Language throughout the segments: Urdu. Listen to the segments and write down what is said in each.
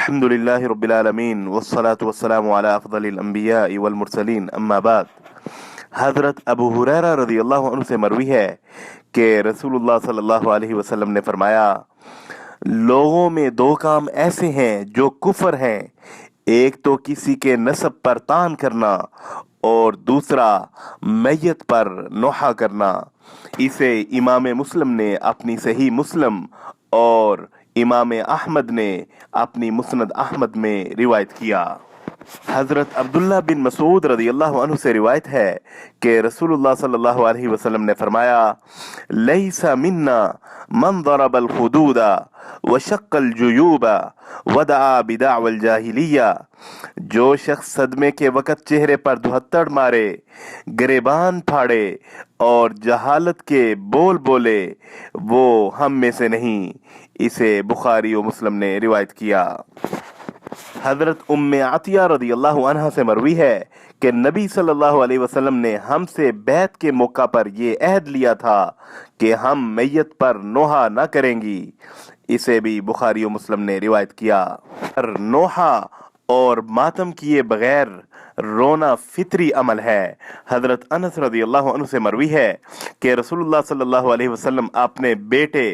الحمد للہ رب العالمین والصلاة والسلام علی افضل الانبیاء والمرسلین اما بعد۔ حضرت ابو ہریرہ رضی اللہ عنہ سے مروی ہے کہ رسول اللہ صلی اللہ علیہ وسلم نے فرمایا، لوگوں میں دو کام ایسے ہیں جو کفر ہیں، ایک تو کسی کے نسب پر طعن کرنا اور دوسرا میت پر نوحہ کرنا۔ اسے امام مسلم نے اپنی صحیح مسلم اور امام احمد نے اپنی مسند احمد میں روایت کیا۔ حضرت عبداللہ بن مسعود رضی اللہ عنہ سے روایت ہے کہ رسول اللہ صلی اللہ علیہ وسلم نے فرمایا، لیس منا من ضرب الخدود وشق الجیوب ودعا بدعوى الجاہلیہ، جو شخص صدمے کے وقت چہرے پر دھوتڑ مارے، گریبان پھاڑے اور جہالت کے بول بولے، وہ ہم میں سے نہیں۔ اسے بخاری و مسلم نے روایت کیا۔ حضرت ام عطیہ رضی اللہ عنہ سے مروی ہے کہ نبی صلی اللہ علیہ وسلم نے ہم سے بیعت کے موقع پر یہ عہد لیا تھا کہ ہم میت پر نوحہ نہ کریں گی۔ اسے بھی بخاری و مسلم نے روایت کیا۔ نوحہ اور ماتم کیے بغیر رونا فطری عمل ہے۔ حضرت انس رضی اللہ عنہ سے مروی ہے کہ رسول اللہ صلی اللہ علیہ وسلم اپنے بیٹے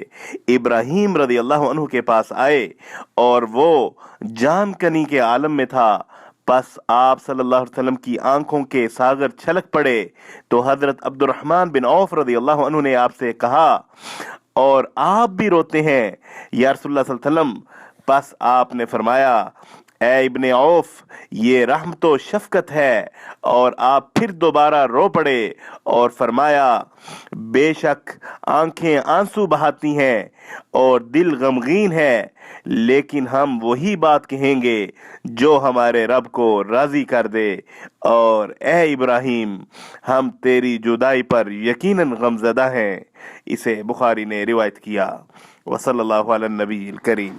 ابراہیم رضی اللہ عنہ کے پاس آئے اور وہ جان کنی کے عالم میں تھا۔ پس آپ صلی اللہ علیہ وسلم کی آنکھوں کے ساغر چھلک پڑے تو حضرت عبد الرحمن بن عوف رضی اللہ عنہ نے آپ سے کہا، اور آپ بھی روتے ہیں یا رسول اللہ صلی اللہ علیہ وسلم؟ پس آپ نے فرمایا، اے ابن عوف، یہ رحمت و شفقت ہے، اور آپ پھر دوبارہ رو پڑے اور فرمایا، بے شک آنکھیں آنسو بہاتی ہیں اور دل غمگین ہے، لیکن ہم وہی بات کہیں گے جو ہمارے رب کو راضی کر دے، اور اے ابراہیم، ہم تیری جدائی پر یقیناً غمزدہ ہیں۔ اسے بخاری نے روایت کیا۔ وصلی اللہ علی النبی الکریم۔